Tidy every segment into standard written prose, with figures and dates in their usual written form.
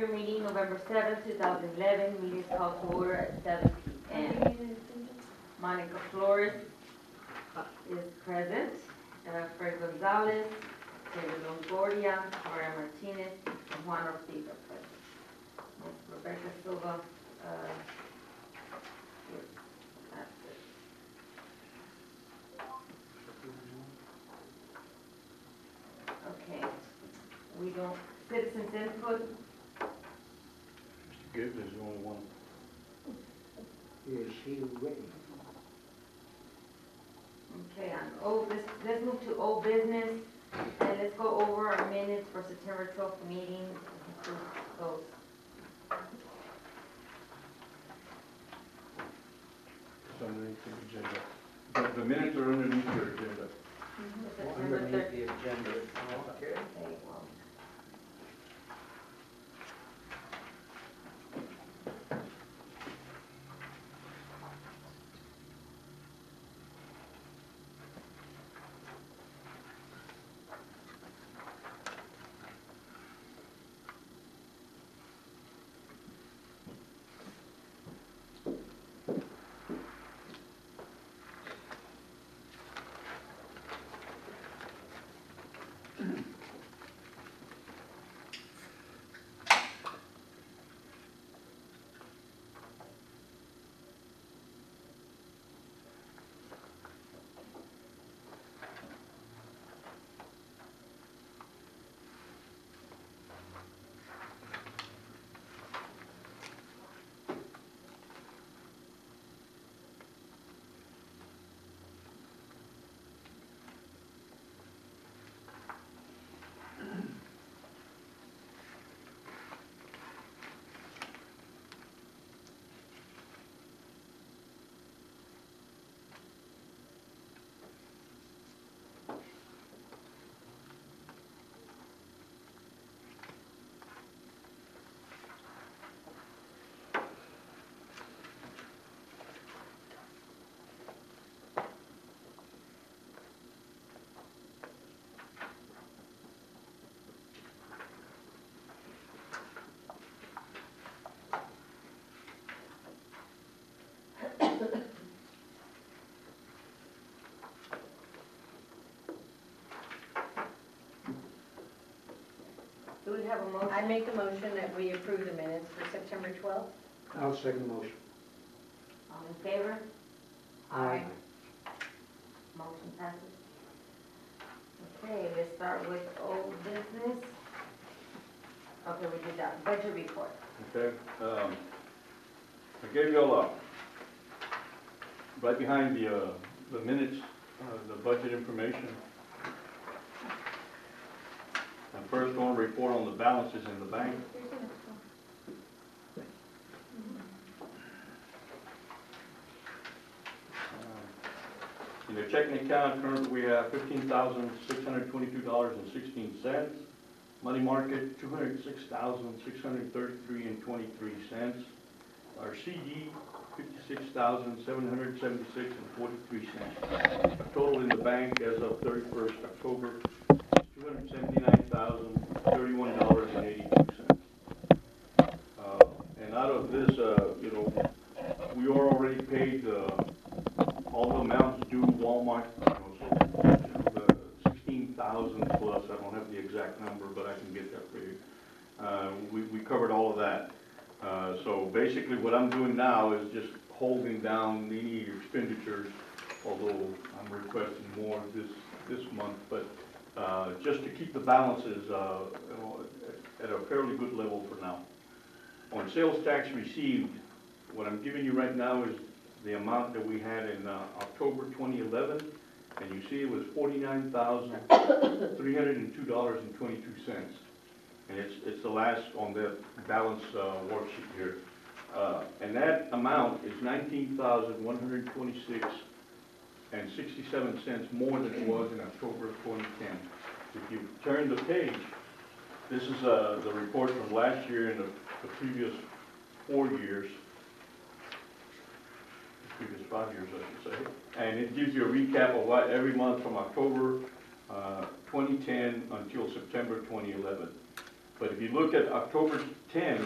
regular meeting, November 7th, 2011. Meeting is called to order at 7 p.m. Monica Flores is present. Fred Gonzalez, David Longoria, Maria Martinez, and Juan Ortiz are present. Ms. Rebecca Silva is absent. Okay, we don't, citizens input. Mr. Gibbs is the only one. Is she written? Okay, on old, let's move to old business, and let's go over our minutes for September 12th meeting, approve those. It's underneath the agenda. The minutes are underneath your agenda. September Underneath 13th. the agenda. Okay. Okay, well. Do we have a motion? I make the motion that we approve the minutes for September 12th. I'll second the motion. All in favor? Aye. Motion passes. Okay, let's start with old business. Okay, we did that. Budget report. Okay, I gave you all up. Right behind the minutes, the budget information. I'm first going to report on the balances in the bank. In the checking account, currently we have $15,622.16. Money market, $206,633.23. Our CD, $56,776.43. Our total in the bank as of 31st October, $279,031.82. And out of this, we are already paid all the amounts due Walmart, so the 16,000 plus. I don't have the exact number, but I can get that for you. We covered all of that. So basically, what I'm doing now is just holding down any expenditures, although I'm requesting more this month, but just to keep the balances at a fairly good level for now. On sales tax received, what I'm giving you right now is the amount that we had in October 2011, and you see it was $49,302.22, and it's the last on the balance worksheet here. And that amount is $19,126.67 more than it was in October of 2010. If you turn the page, this is the report from last year and the previous 4 years. Previous 5 years, I should say, and it gives you a recap of what every month from October 2010 until September 2011. But if you look at October 10,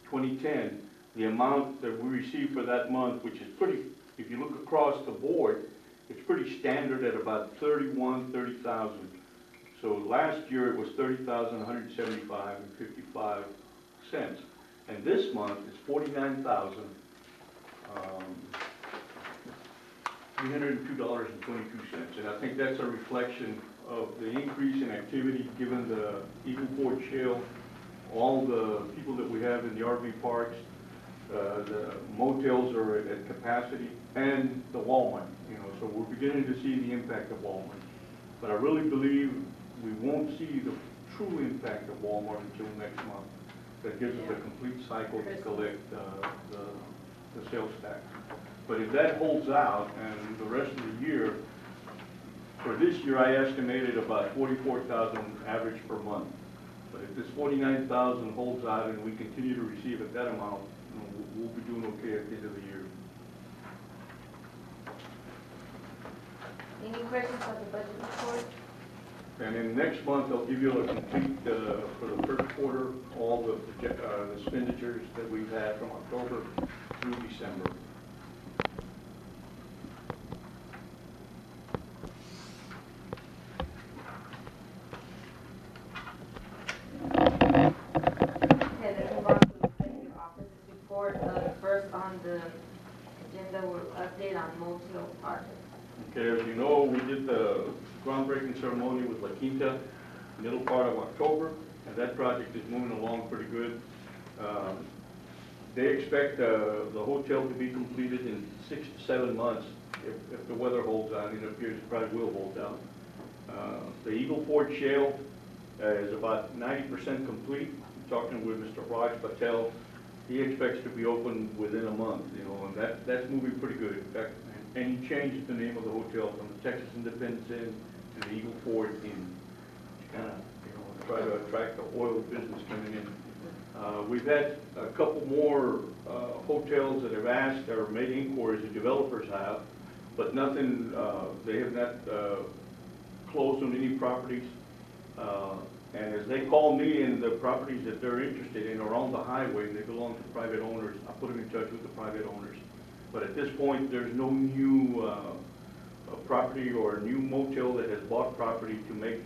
2010, the amount that we received for that month, which is pretty, if you look across the board, it's pretty standard at about 30,000. So last year it was 30,175 and 55 cents. And this month it's 49,000. $302.22, and I think that's a reflection of the increase in activity given the Eagle Ford Shale, all the people that we have in the RV parks, the motels are at capacity, and the Walmart, so we're beginning to see the impact of Walmart. But I really believe we won't see the true impact of Walmart until next month. That gives us a complete cycle to collect the sales tax. But if that holds out, and the rest of the year, for this year I estimated about 44,000 average per month. But if this 49,000 holds out and we continue to receive at that amount, we'll be doing okay at the end of the year. Any questions on the budget report? And then next month I'll give you a complete, for the first quarter, all the expenditures that we've had from October through December. Okay, let's move on to the executive officer's report. First on the agenda, we'll update on motel project. Okay, as you know, we did the groundbreaking ceremony with La Quinta, middle part of October, and that project is moving along pretty good. They expect the hotel to be completed in 6 to 7 months if the weather holds out, and it appears it probably will hold out. The Eagle Ford Shale is about 90% complete. I'm talking with Mr. Raj Patel. He expects to be open within a month, and that's moving pretty good. In fact, and he changed the name of the hotel from the Texas Independence Inn to the Eagle Ford Inn, to kind of, try to attract the oil business coming in. We've had a couple more hotels that have asked or made inquiries, the developers have, but nothing, they have not closed on any properties. And as they call me, and the properties that they're interested in are on the highway, and they belong to private owners, I put them in touch with the private owners. But at this point, there's no new property or new motel that has bought property to make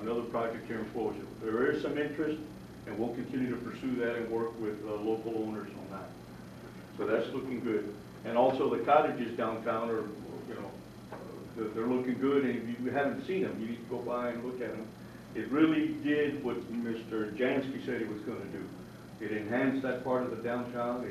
another project here in Floresville. There is some interest, and we'll continue to pursue that and work with local owners on that. So that's looking good. And also the cottages downtown are, they're looking good, and if you haven't seen them, you need to go by and look at them. It really did what Mr. Jansky said it was going to do. It enhanced that part of the downtown.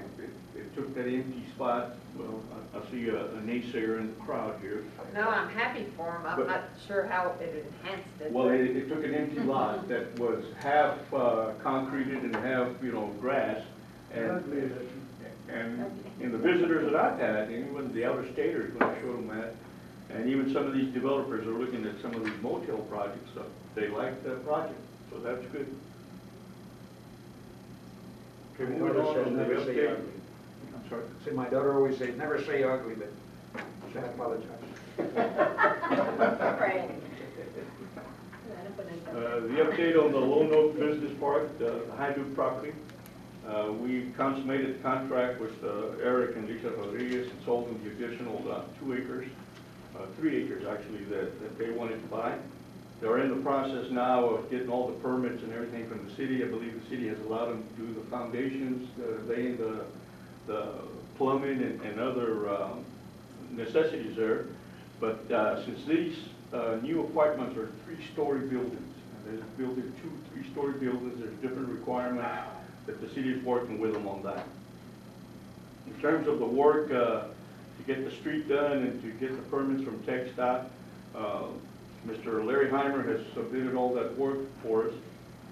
It took that empty spot. Well, I see a naysayer in the crowd here. No, I'm happy for him. I'm not sure how it enhanced it. Well, it took an empty lot that was half concreted and half, grass. And in the visitors that I've had, even the out-of-staters, when I showed them that, and even some of these developers are looking at some of these motel projects, so they like the project, so that's good. Okay, My moving daughter on says to the never say update. ugly. I'm sorry? See, my daughter always says, never say ugly, but I apologize. Right. The update on the Lone Oak Business Park, the Hydro property. We consummated the contract with Eric and Lisa Rodriguez and sold them the additional 2 acres, 3 acres actually, that they wanted to buy. They're in the process now of getting all the permits and everything from the city. I believe the city has allowed them to do the foundations, laying the plumbing and other necessities there. But since these new apartments are 3-story buildings, and they're building 2 3-story buildings, there's different requirements that the city is working with them on that. In terms of the work to get the street done and to get the permits from TxDOT, Mr. Larry Heimer has submitted all that work for us,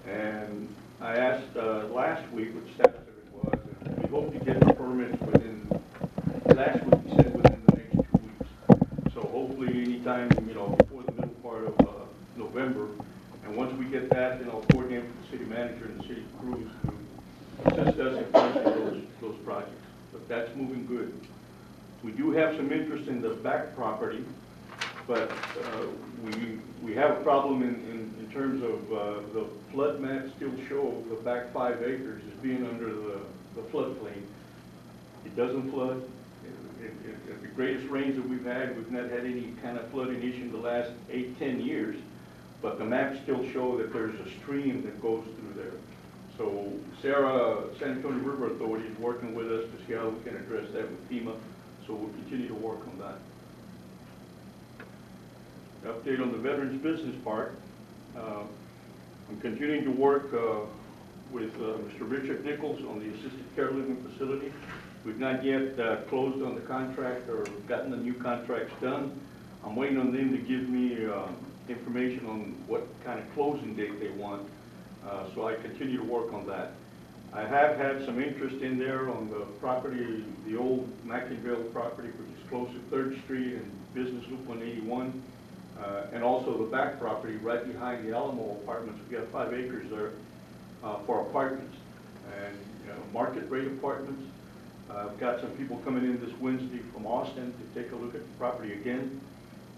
and I asked last week what status it was, and we hope to get the permits within, last week he said within the next 2 weeks. So hopefully anytime, before the middle part of November, and once we get that, then I'll coordinate with the city manager and the city crews to assist us in finishing those projects. But that's moving good. We do have some interest in the back property But we have a problem in terms of the flood maps still show the back 5 acres as being under the floodplain. It doesn't flood. The greatest rains that we've not had any kind of flooding issue in the last 8-10 years, but the maps still show that there's a stream that goes through there. So Sarah, San Antonio River Authority is working with us to see how we can address that with FEMA, so we'll continue to work on that. Update on the Veterans Business Park. I'm continuing to work with Mr. Richard Nichols on the assisted care living facility. We've not yet closed on the contract or gotten the new contracts done. I'm waiting on them to give me information on what kind of closing date they want, so I continue to work on that. I have had some interest in there on the property, the old Mackinville property, which is close to 3rd Street and Business Loop 181. And also the back property right behind the Alamo Apartments. We got 5 acres there for apartments and market rate apartments. I've got some people coming in this Wednesday from Austin to take a look at the property again.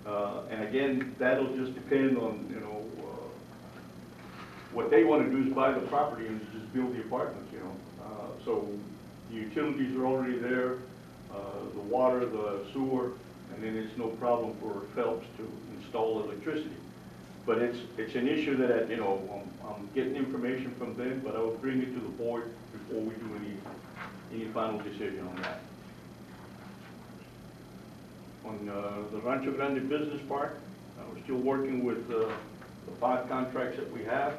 And again, that'll just depend on what they want to do is buy the property and just build the apartments. So the utilities are already there, the water, the sewer. And then it's no problem for Phelps to install electricity. But it's an issue that I'm getting information from them, but I will bring it to the board before we do any final decision on that. On the Rancho Grande Business Park, we're still working with the 5 contracts that we have.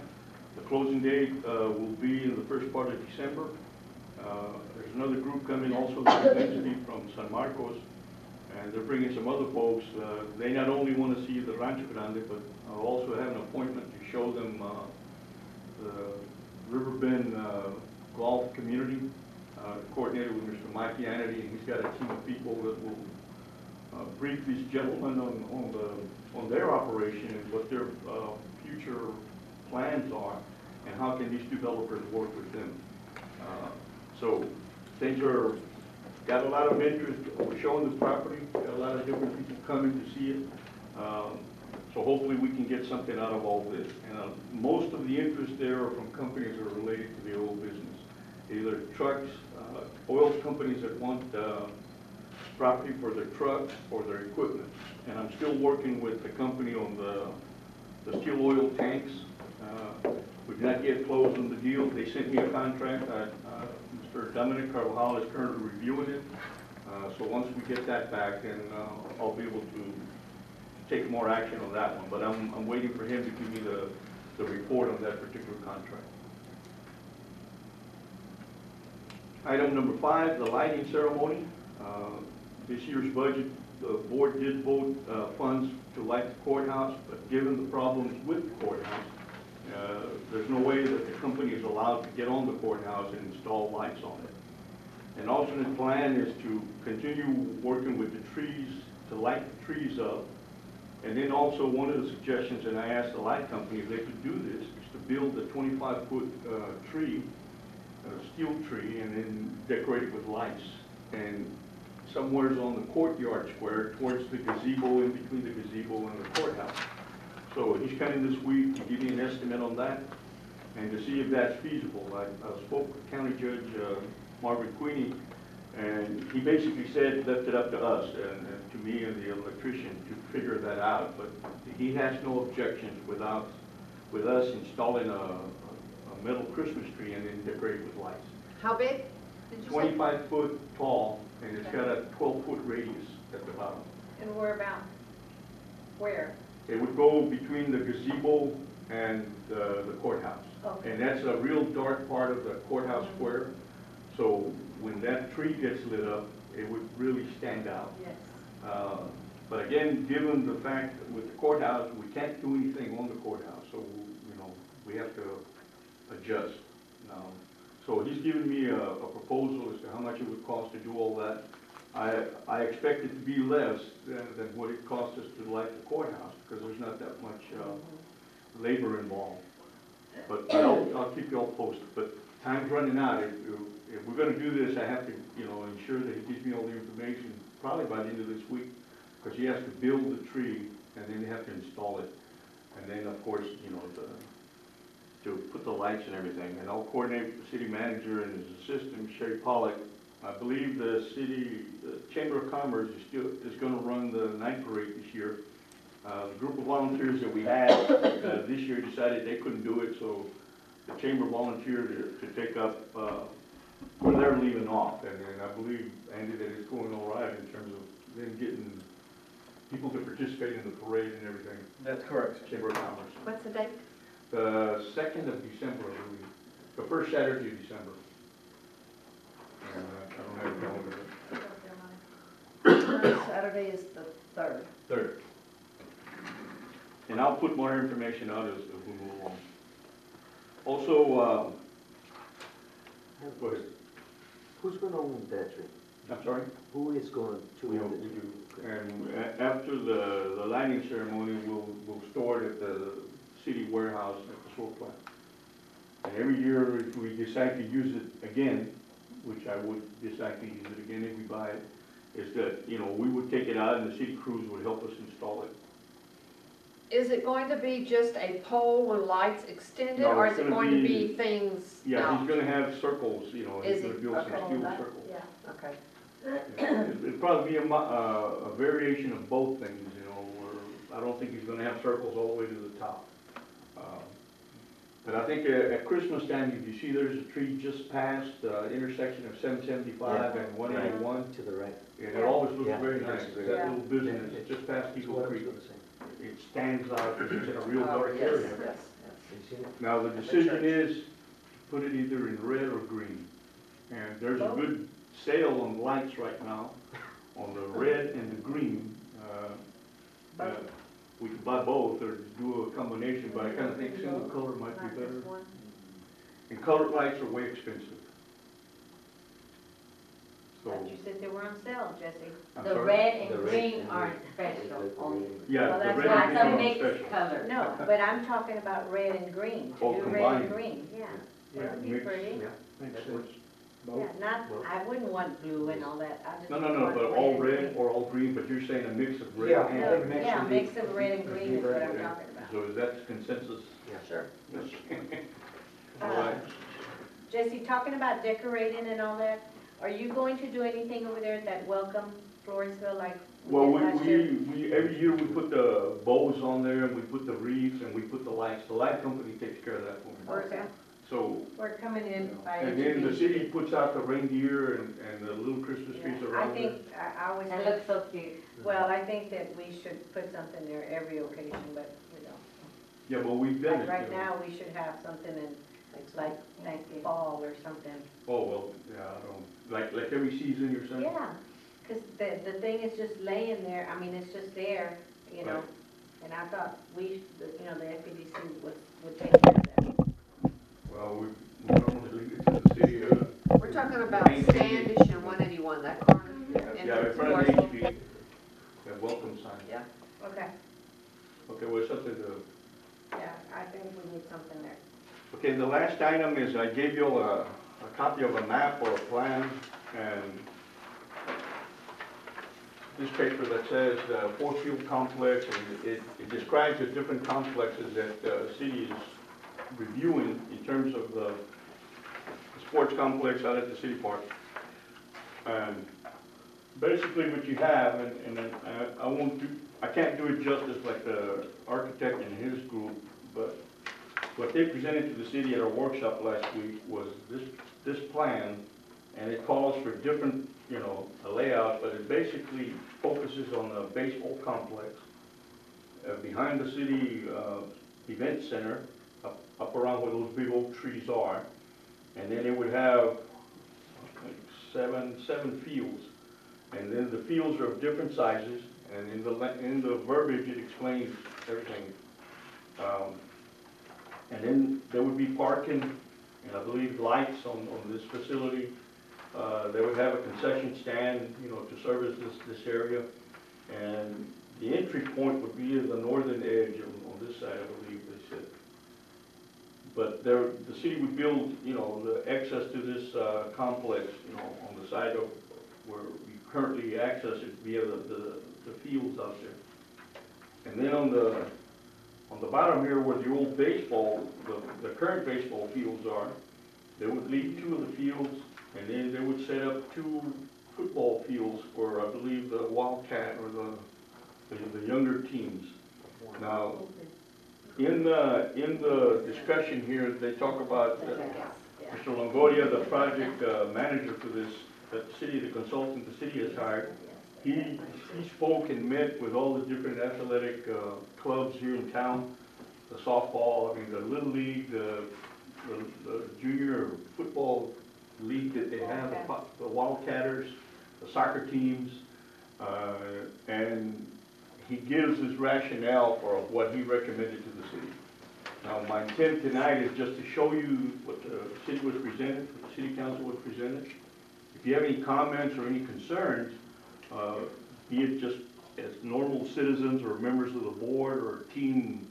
The closing date will be in the first part of December. There's another group coming also this Wednesday from San Marcos. And they're bringing some other folks. They not only want to see the Rancho Grande, but also have an appointment to show them the Riverbend golf community, coordinated with Mr. Mike Yanity, and he's got a team of people that will brief these gentlemen on their operation and what their future plans are, and how can these developers work with them. So things are. Got a lot of interest. We're showing the property. Got a lot of different people coming to see it. So hopefully we can get something out of all this. And most of the interest there are from companies that are related to the oil business. Either trucks, oil companies that want property for their trucks or their equipment. And I'm still working with the company on the steel oil tanks. We've not yet closed on the deal. They sent me a contract. Mr. Dominic Carvajal is currently reviewing it. So once we get that back, then I'll be able to take more action on that one. But I'm waiting for him to give me the report on that particular contract. Item number 5, the lighting ceremony. This year's budget, the board did vote funds to light the courthouse, but given the problems with the courthouse, there's no way that the company is allowed to get on the courthouse and install lights on it. An alternate plan is to continue working with the trees, to light the trees up. And then also one of the suggestions, and I asked the light company if they could do this, is to build a 25-foot tree, a steel tree, and then decorate it with lights. And somewhere's on the courtyard square towards the gazebo, in between the gazebo and the courthouse. So he's coming this week to give me an estimate on that and to see if that's feasible. I spoke with County Judge Marvin Queenie, and he basically said, left it up to us and to me and the electrician to figure that out. But he has no objections with us installing a metal Christmas tree and then decorate it with lights. How big did you say? 25-foot tall, and it's got a 12-foot radius at the bottom. And whereabouts? Where? It would go between the gazebo and the courthouse. Okay. And that's a real dark part of the courthouse square. So when that tree gets lit up, it would really stand out. Yes. But again, given the fact that with the courthouse, we can't do anything on the courthouse, so we have to adjust. So he's given me a proposal as to how much it would cost to do all that. I expect it to be less than what it costs us to light the courthouse, because there's not that much labor involved. But I'll keep you all posted. But time's running out. If we're going to do this, I have to ensure that he gives me all the information probably by the end of this week, because he has to build the tree and then they have to install it. And then, of course, you know, to put the lights and everything. And I'll coordinate with the city manager and his assistant, Sherry Pollock. I believe the Chamber of Commerce is gonna run the night parade this year. The group of volunteers that we had this year decided they couldn't do it, so the chamber volunteered to take up where they're leaving off. And I believe, Andy, that it's going all right in terms of them getting people to participate in the parade and everything. That's correct, sir. Chamber of Commerce. What's the date? The 2nd of December, I believe. The first Saturday of December. And I don't have a calendar. Saturday is the 3rd. 3rd. And I'll put more information out as we move along. Also, go ahead. Who's gonna own that tree? I'm sorry? Who is going to We own do. it? And after the lighting ceremony, we'll store it at the city warehouse at the sewer plant. And every year, if we decide to use it again, which I would decide to use it again if we buy it, is that, you know, we would take it out and the city crews would help us install it. Is it going to be just a pole with lights extended, No, or it's is it gonna going to be- be things Yeah, out? he's gonna have circles, you know, he's Is gonna he? build some Okay. steel circles. Yeah, okay. Yeah, it'd probably be a variation of both things, you know, where I don't think he's gonna have circles all the way to the top. But I think at Christmas time, if you see there's a tree just past the intersection of 775 and 181, To the right. and it always looks Yeah. very nice, Yeah. that little business, Yeah. just past That's Eagle what I was Creek. gonna say. It stands out because it's in a real Oh, dark yes, area. yes, yes. You seen it? Now, the decision is to put it either in red or green. And there's a good sale on lights right now, on the red and the green. We could buy both or do a combination, but I kind of think single color might be better. And colored lights are way expensive. So, But you said they were on sale, Jesse. I'm The sorry? red and The red green and aren't green. special only. Yeah, Well, the that's red That's and a green are mixed special. color. No, but I'm talking about red and green. Oh, Do red combined. and green, yeah. Yeah, That would be mixed. pretty. Yeah. Makes That sense. works. Yeah, not, I wouldn't want blue and all that. I just No, want but all and red green. or all green, but you're saying a mix of red Yeah, and yeah, green. mix Yeah, of mix the- of red and green is what I'm Okay. talking about. So is that consensus? Sure. All right. Jesse, talking about decorating and all that, are you going to do anything over there at that welcome Floresville like Well, we did last year? we, every year we put the bows on there and we put the wreaths and we put the lights. The light company takes care of that for me. Okay, So, we're coming in by and then the HEB. city puts out the reindeer and the little Christmas trees Yeah, I around think, it. I always It think, looks so cute. well, I think that we should put something there every occasion, but we don't. Yeah, well, we've done Like it. right you know. now, we should have something in, like fall or something. Oh, well, yeah, I don't, like every season you're saying? Yeah, because the thing is just laying there, I mean, it's just there, you know, Right. and I thought we, you know, the FPDC would take care of that. Well, we normally leave it to the city, We're talking about Standish and 181, that corner. yeah, in front of the HB, that welcome sign. Yeah. Okay, Okay, well, it's something to, yeah, I think we need something there. okay, the last item is I gave you a copy of a map or a plan, and this paper that says the Force Field Complex, and it describes the different complexes that the city is reviewing in terms of the sports complex out at the city park. And basically what you have, and I won't do, I can't do it justice like the architect and his group, but what they presented to the city at our workshop last week was this plan, and it calls for different, you know, a layout, but it basically focuses on the baseball complex behind the city event center, up around where those big oak trees are, and then it would have like seven fields, and then the fields are of different sizes, and in the verbiage it explains everything. And then there would be parking, and I believe lights on this facility. They would have a concession stand, you know, to service this area. And the entry point would be at the northern edge on this side, I believe they said. But the city would build, you know, the access to this complex, you know, on the side of where we currently access it via the fields out there. And then on the bottom here where the old baseball, the current baseball fields are, they would leave 2 of the fields, and then they would set up 2 football fields for, I believe, the Wildcat or the younger teams. Now, in the discussion here, they talk about Mr. Longoria, the project manager for this, that the city, the consultant the city has hired. He spoke and met with all the different athletic clubs here in town, the softball, I mean, the Little League, the junior football league that they have, the Wildcatters, the soccer teams, and he gives his rationale for what he recommended to the city. Now, my intent tonight is just to show you what the city was presented, what the city council was presented. If you have any comments or any concerns, be it just as normal citizens or members of the board or team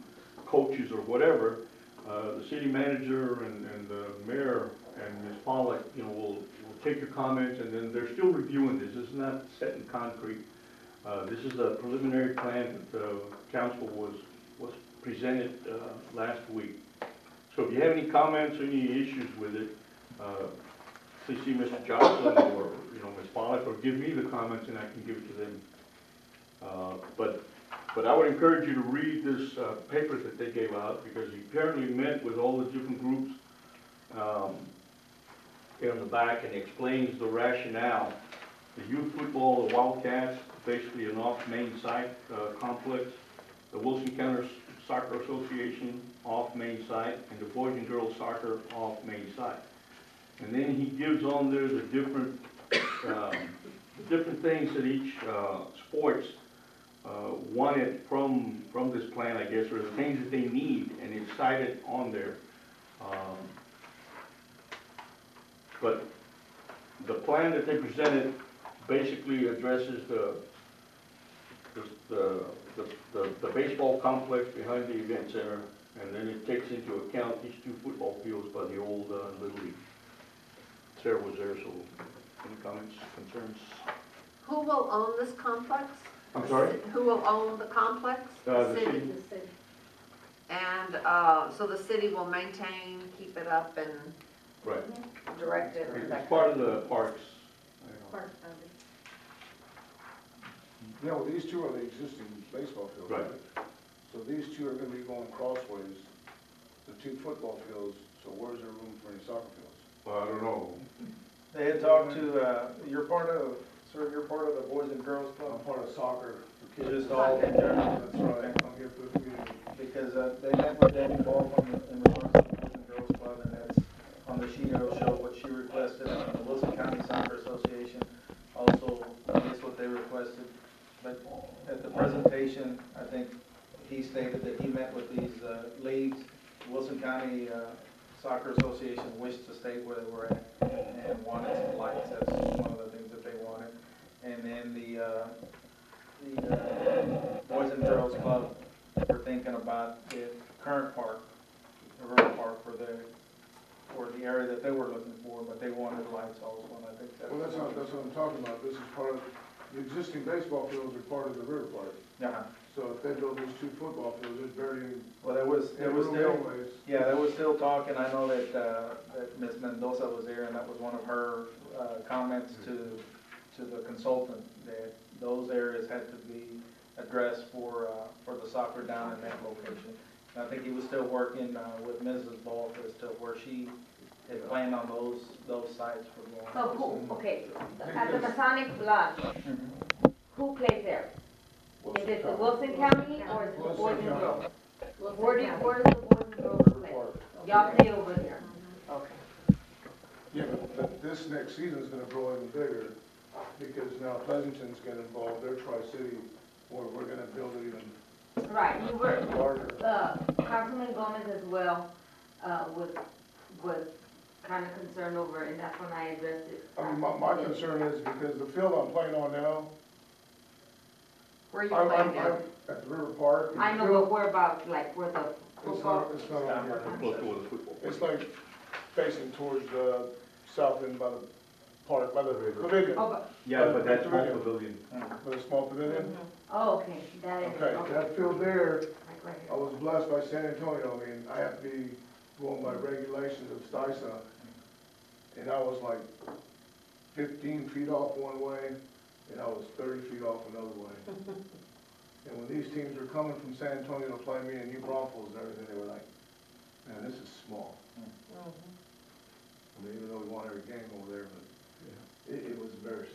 coaches or whatever, the city manager and the mayor and Ms. Pollack, will take your comments, and then they're still reviewing this. This is not set in concrete. This is a preliminary plan that the council was presented last week. So if you have any comments or any issues with it, please see Mr. Johnson or Ms. Pollack, or give me the comments and I can give it to them. But I would encourage you to read this paper that they gave out, because he apparently met with all the different groups here on the back, and explains the rationale. The youth football, the Wildcats, basically an off-main site complex. The Wilson County Soccer Association, off-main site, and the Boys and Girls Soccer, off-main site. And then he gives on there the different things that each sports wanted from this plan, I guess, or the things that they need, and it's cited on there. But the plan that they presented basically addresses the baseball complex behind the event center, and then it takes into account these 2 football fields by the old Little League. Sarah was there, so any comments, concerns? Who will own this complex? I'm sorry? Who will own the complex? The city. And so the city will maintain, keep it up, and Right. direct it? It's part of the parks. Yeah, well, these 2 are the existing baseball fields, Right. right? So these 2 are gonna be going crossways, the 2 football fields, so where's there room for any soccer fields? Well, I don't know. They had talked to, you're part of the Boys and Girls I'm Club? part of soccer for kids. Just all in general? That's right, I'm here for the community. Because they met with Debbie Ball in regards to the Boys and Girls Club, and that's on the sheet it'll show what she requested, and the Wilson County Soccer Association also, that's what they requested. But at the presentation, I think he stated that he met with these leagues. Wilson County Soccer Association wished to stay where they were at and wanted some lights. That's one of the things that they wanted. And then the Boys and Girls Club were thinking about the current park, the river park, for the area that they were looking for, but they wanted lights also, and I think that's. Well, that's what I'm talking about. This is part of, the existing baseball fields are part of the river park. Yeah. So if they build these 2 football fields, it's burying. Well, there was still, anyways. yeah, there was still talk, and I know that Ms. Mendoza was there, and that was one of her comments to the consultant, that those areas had to be addressed for the soccer down in that location. And I think he was still working with Mrs. Ball as to where she had planned on those sites for going. So who, okay, at the Masonic Lodge, who plays there? Is it the Wilson County or is it the Boys and Girls? Where does the Boys and Girls play? Y'all play over there. Okay. Yeah, but this next season's gonna grow even bigger, because now Pleasanton's getting involved, they're Tri-City, where we're gonna build it even Right, you were, larger. Councilman Gomez as well, was kind of concerned over, and that's when I addressed it. My concern is because the field I'm playing on now, Where are you I'm playing now? at the River Park. and I the know, field- but where about, like, where the It's football? not on here. Close to where the football. It's like facing towards the south end by the park, by the pavilion, Oh, but, Yeah, but that's small Pavilion. pavilion. with a small pavilion. oh, okay, that is, Okay, that field there, Like right I here. was blessed by San Antonio. I mean, I have to be going by regulations of STISA. And I was like 15 feet off one way, and I was 30 feet off another way. And when these teams were coming from San Antonio to play me in New Braunfels and everything, they were like, man, this is small. I mean, even though we won every game over there, but it was embarrassing.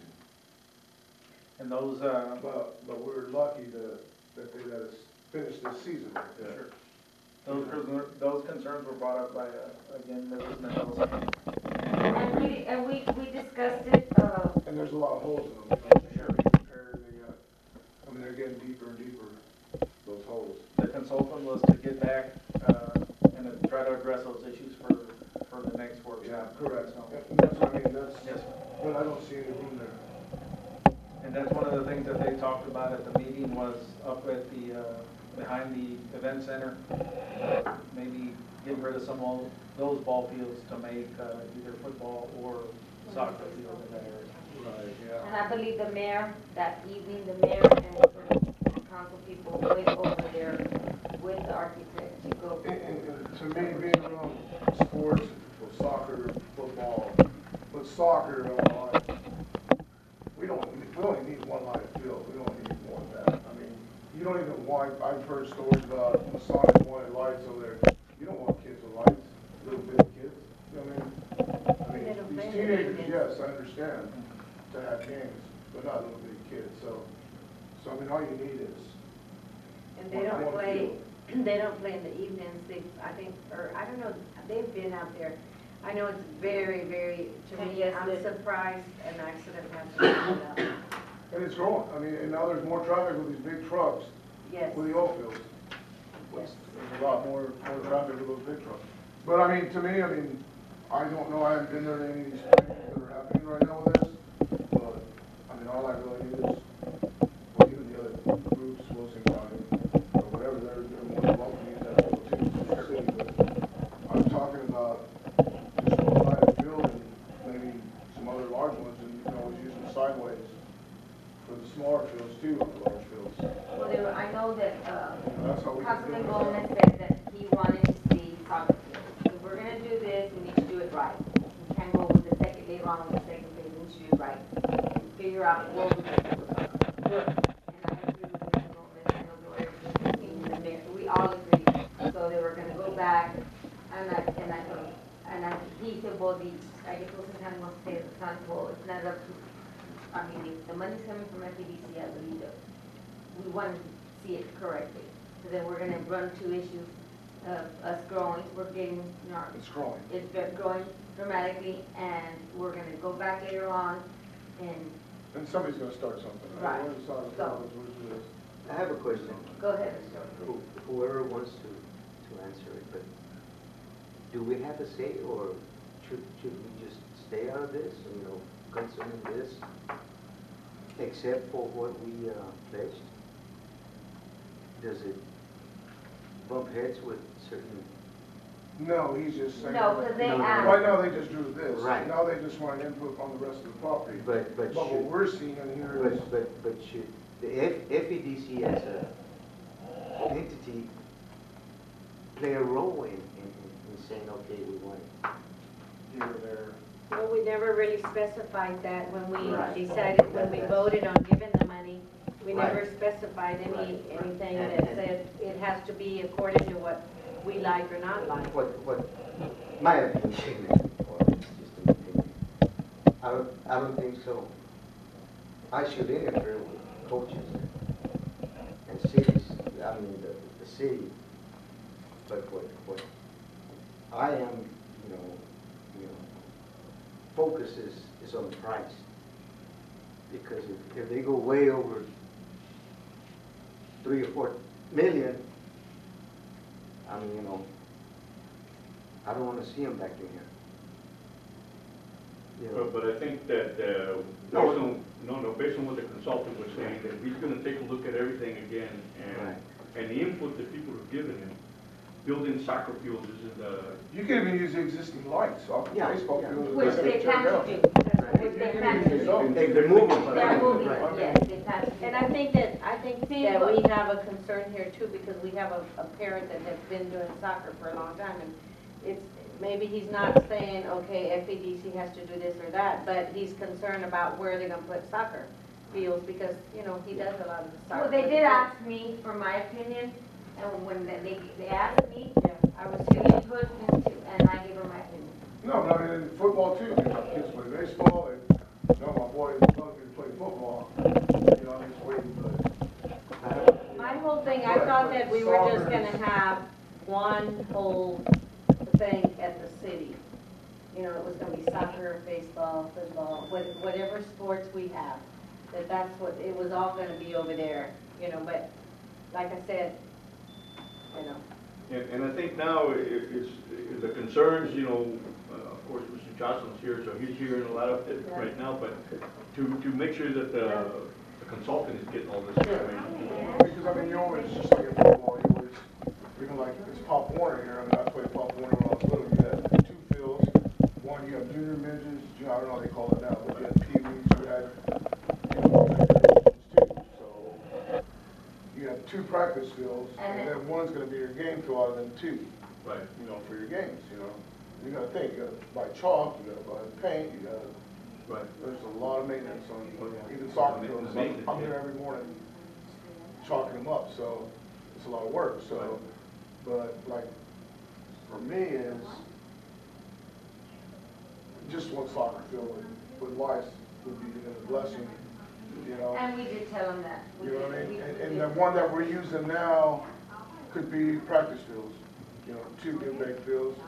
And those, But we were lucky that they let us finish this season like that. Sure. Those concerns were brought up by, again, Mrs. Mendoza. And we discussed it, And there's a lot of holes in them, you know, they gotta be repaired, I mean, they're getting deeper and deeper, those holes. The consultant was to get back, and to try to address those issues for the next work. Yeah, correct. So, And that's what I mean, that's, yes, but I don't see any room there. and that's one of the things that they talked about at the meeting was up at the, behind the event center, maybe getting rid of some of those ball fields to make, either football or soccer field in that area. Right, yeah. and I believe the mayor, that evening, the mayor and the council people went over there with the architect to go. And to me, being around sports, soccer, football, but soccer, we only need one line of field, we don't need more than that. I mean, you don't even want, I've heard stories about Masonic wanted lights over there. You don't want kids with lights, little bitty kids, you know what I mean? They don't play These in the teenagers, evenings. yes, I understand, to have games, but not little bitty kids, so I mean, all you need is. And they don't one play, field. they don't play in the evenings, I think, or, I don't know, they've been out there. I know it's very, very, to me, I'm Congested. surprised an accident happened. And it's growing, I mean, and now there's more traffic with these big trucks. Yes. With the oil fields. Yes. There's a lot more traffic with those big trucks. But I mean, to me, I don't know, I haven't been there to any of these things that are happening right now with this. But, I mean, all I really need is, well, even the other groups, Wilson County, or whatever, they're more than welcome to use that field too, for the city. But I'm talking about just one line of field and maybe some other large ones, and you can always use them sideways for the smaller fields too, on the large fields. Well, there were, I know that, That's how we can do Councilman it. Gomez said that he wanted to see soccer field. If we're gonna do this, we need to do it right. We can't go with the second, later on with the second phase, we need to do it right. And figure out what we're gonna do with soccer. And I agree with Mr. Gomez, I know Gloria, the mayor, we all agree. So they were gonna go back, he said, well, I guess Wilson County wants to say it's not, well, it's not up to, I mean, if the money's coming from FEDC, I believe that we want to see it correctly. So then we're gonna run two issues of us growing, we're getting, you know, It's growing. it's growing dramatically, and we're gonna go back later on and, And somebody's gonna start something. Right. We're deciding So- what to do. I have a question. go ahead, Mr. Ortiz. Whoever wants to answer it, but do we have a say, or should we just stay out of this, you know, concerning this, except for what we pledged? Does it bump heads with certain? No, he's just saying. No, because they No, no. asked. Right now, they just drew this. Right. Now they just want input on the rest of the property. But But what should, we're seeing in here is, but should the FEDC as a entity play a role in saying, okay, we want it here or there? Well, we never really specified that when we Right. decided, when we voted on giving the money, we Right. never specified Right. anything And- that said it has to be according to what we like or not like. What, my opinion, or it's just an opinion, I don't think so. I should interfere with coaches and cities, I mean, the city, but what I am, you know, focus is on the price. Because if they go way over 3 or 4 million, I mean, you know, I don't want to see them back in here. You know, But I think that, based on what the consultant was saying, that he's gonna take a look at everything again, Right. and the input that people have given him, building soccer fields isn't, you can even use the existing lights off the Yeah, baseball yeah. field. Which they Tear it plan down. to do. That's what You we're They plan to. They're moving. They're moving, Right. yes, they plan to. And I think that See, that but- we have a concern here too, because we have a parent that has been doing soccer for a long time, and it's, maybe he's not saying, okay, FEDC has to do this or that, but he's concerned about where they're gonna put soccer fields, because, you know, he does a lot of the soccer. Well, they did ask me for my opinion, and when they asked me, Yeah. I was to input into, and I gave her my opinion. No, but I mean, in football too, you know, kids play baseball, they, you know, my boy is going to play football, you know, I'm just waiting for My whole thing, I thought that we were just gonna have one whole thing at the city. You know, it was gonna be soccer, baseball, football, whatever sports we have, that's what, it was all gonna be over there, you know, but like I said, you know. And I think now it's the concerns, you know, of course, Mr. Johnson's here, so he's hearing a lot of it Yeah. right now, but to make sure that the consultant is getting all this information. Because, I mean, you always, just like in football, you always, even like, it's Pop Warner here, I mean, I played Pop Warner when I was little, you had two fields, one, you have junior midgets, I don't know what they call it now, but you had pee-wees, you had, you know, too, so, you have two practice fields, and then one's gonna be your game field out of them two, Right. you know, for your games, you know. You gotta think, you gotta buy chalk, you gotta buy paint, you gotta, Right. there's a lot of maintenance on, Oh, yeah. even soccer The fields, maintenance, I'm yeah. there every morning chalking them up, so it's a lot of work, so, but like, for me is, just one soccer field with lights would be a blessing, you know? And we did tell them that. We You know what I did- mean? we And did. the one that we're using now could be practice fields, you know, two good big fields,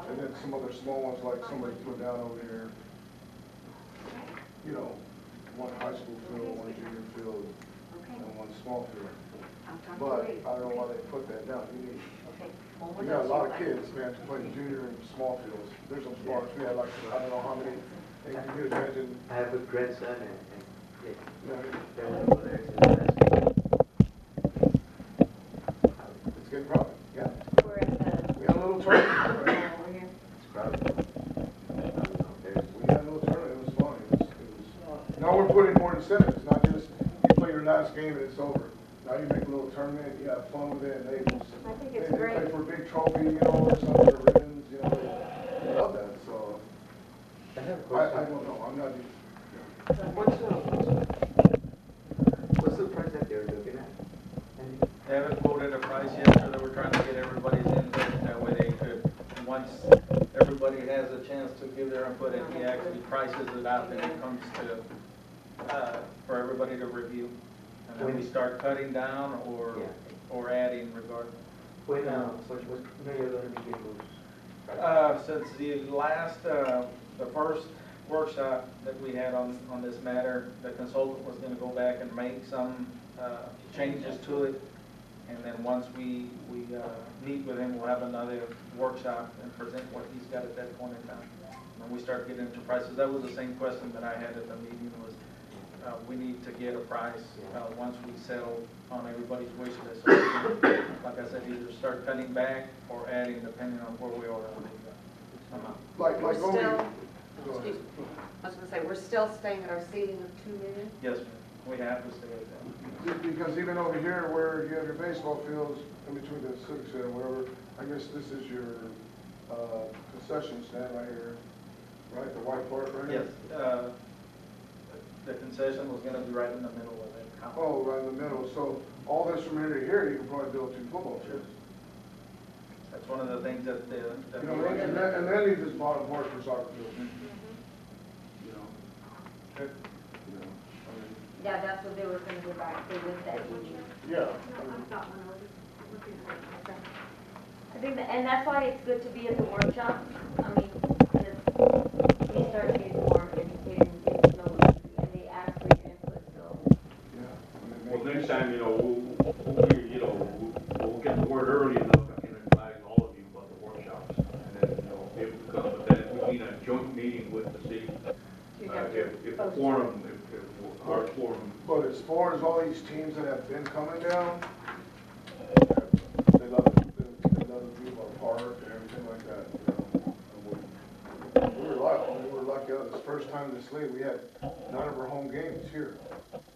and then some other small ones like somebody put down over here. You know, one high school field, one junior field, and one small field. But I don't know why they put that down. We got a lot of kids, man, to play junior and small fields. There's some spots, we had like, I don't know how many, and you can imagine, I have a grandson and you know, they went over there since last week. it's getting crowded, yeah. We're at the, We had a little tournament, right? over here. It's crowded. We had a little tournament, it was fun, it was, now we're putting more incentives, not just you play your last game and it's over. Now you make a little tournament, you have fun with it, and they just, I think they it's play great. for a big trophy, you know, or some of the ribbons, you know, they love that, so, I have a I question. don't know, I'm not, What's the price that they're looking at? And They haven't quoted a price yet, so they were trying to get everybody's input, that way they could, once everybody has a chance to give their input, and he actually prices it out, then it comes to, for everybody to review. And then we start cutting down Yeah. or adding regardless. when you're gonna be getting those? Since the last, the first workshop that we had on this matter, the consultant was gonna go back and make some, changes to it. And then once we meet with him, we'll have another workshop and present what he's got at that point in time. And we start getting into prices. That was the same question that I had at the meeting was, we need to get a price, once we settle on everybody's wish list. So, like I said, either start cutting back or adding depending on where we are on the amount. like We're over. still, Go ahead. excuse me, I was gonna say, we're still staying at our seating of 2 million? Yes, ma'am. We have to stay at that. Because even over here where you have your baseball fields, in between the civic center and whatever, I guess this is your, concession stand right here, right, the white part right here? Yes, the concession was gonna be right in the middle of that. Oh, right in the middle, so all this from here to here, you can probably build 2 football fields. That's one of the things that the. You know, and then leave this bottom part for soccer fields. You know? Good. You know, I mean, Yeah, that's what they were gonna go back, they with that union. yeah, I think, and that's why it's good to be at the workshop. I mean, because we start getting more educated and getting to know what and they ask for your input, so. yeah. I mean, Well, next time, you know, we'll get the word early enough, I can advise all of you about the workshops, and then, you know, be able to come, but then if we need a joint meeting with the city, if the quorum, if our quorum. But as far as all these teams that have been coming down, they love it. They love the view of our park and everything like that, you know. And we were lucky out of the spring. first time this late, we had none of our home games here.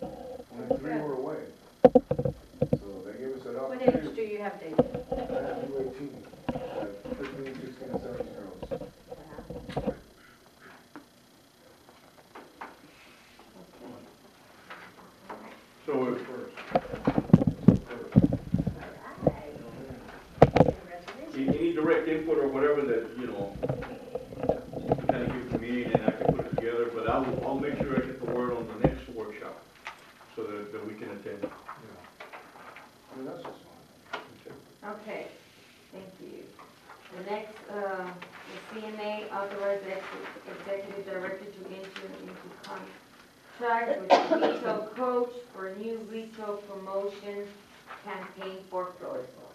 Only 3 were away. So they gave us an What opportunity. age do you have, David? I had U18, like 15, 16, and 17-year-olds. So if, any direct input or whatever that, you know, kind of give to me and I can put it together, but I'll make sure I get the word on the next workshop so that we can attend. I mean, that's just fine. Okay, thank you. The next, the CNA authorized executive director to enter into contract with the retail coach for a new retail promotion campaign for Floresville.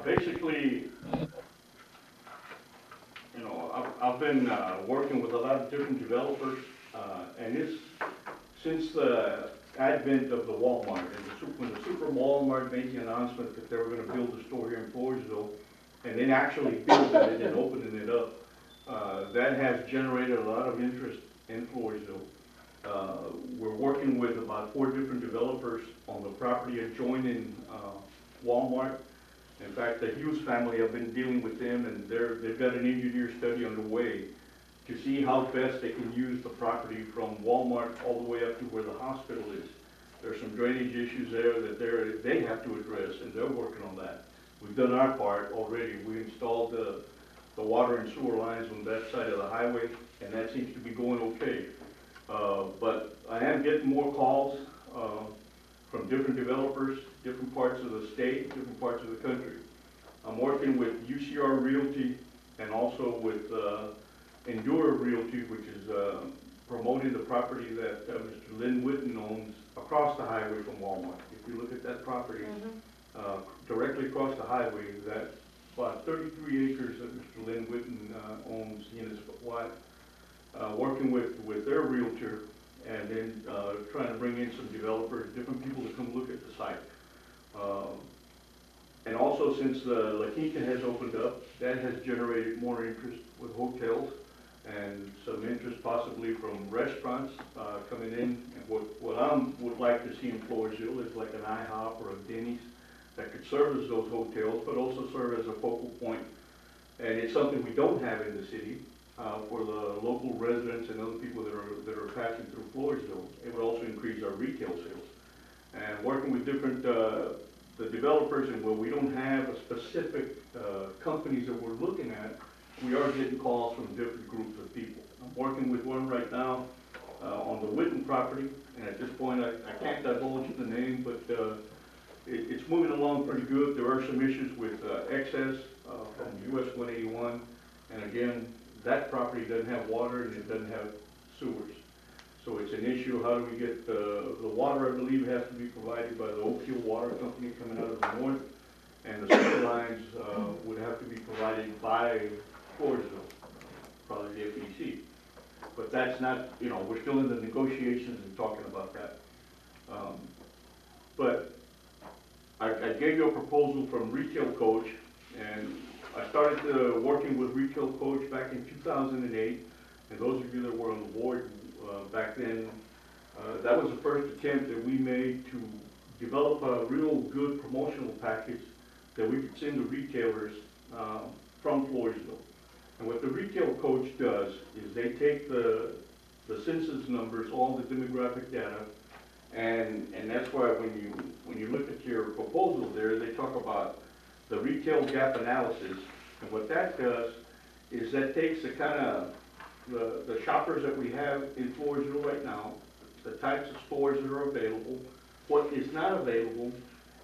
Basically, you know, I've been working with a lot of different developers, and it's since the advent of the Walmart, and when the Super Walmart made the announcement that they were going to build a store here in Floresville, and then actually building it and opening it up, that has generated a lot of interest in Floresville. We're working with about 4 different developers on the property adjoining Walmart. In fact, the Hughes family, I've been dealing with them, and they've got an engineer study underway to see how best they can use the property from Walmart all the way up to where the hospital is. There's some drainage issues there that they have to address, and they're working on that. We've done our part already. We installed the water and sewer lines on that side of the highway, and that seems to be going okay. But I am getting more calls from different developers, different parts of the state, different parts of the country. I'm working with UCR Realty and also with Endura Realty, which is promoting the property that Mr. Lynn Witten owns across the highway from Walmart. If you look at that property, directly across the highway, that's about 33 acres that Mr. Lynn Witten owns, he and his wife. Working with their realtor, and then trying to bring in some developers, different people to come look at the site. And also, since the La Quinta has opened up, that has generated more interest with hotels and some interest possibly from restaurants coming in. And what I would like to see in Floresville is like an IHOP or a Denny's that could serve as those hotels, but also serve as a focal point. And it's something we don't have in the city. For the local residents and other people that are passing through Floresville. It would also increase our retail sales. And working with different the developers, and where we don't have a specific companies that we're looking at, we are getting calls from different groups of people. I'm working with one right now on the Witten property, and at this point I can't divulge the name, but it's moving along pretty good. There are some issues with excess from US 181, and again, that property doesn't have water and it doesn't have sewers. So it's an issue, how do we get the water, I believe, has to be provided by the Oak Hill Water Company coming out of the north, and the sewer lines would have to be provided by Floresville, probably the FEC. But that's not, you know, we're still in the negotiations and talking about that. But I gave you a proposal from Retail Coach, and I started working with Retail Coach back in 2008, and those of you that were on the board back then, that was the first attempt that we made to develop a real good promotional package that we could send to retailers from Floresville. And what the Retail Coach does is they take the census numbers, all the demographic data, and that's why when you look at your proposal there, they talk about the retail gap analysis. And what that does is that takes the kind of the shoppers that we have in Floresville right now, the types of stores that are available, what is not available,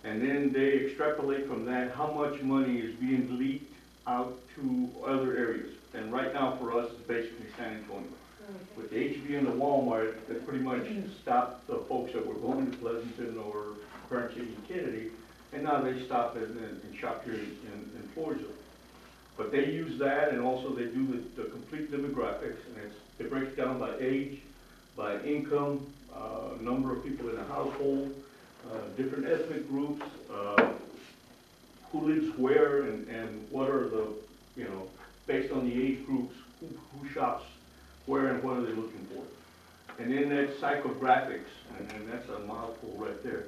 And then they extrapolate from that how much money is being leaked out to other areas. And right now for us, it's basically San Antonio. With the HB and the Walmart, that pretty much stopped the folks that were going to Pleasanton or Kern City and Kennedy, and now they stop in shop here in Floresville. But they use that, and also they do the complete demographics, and it breaks down by age, by income, number of people in a household, different ethnic groups, who lives where, and what are the, you know, based on the age groups, who shops where and what are they looking for. And then that psychographics, and that's a mouthful right there.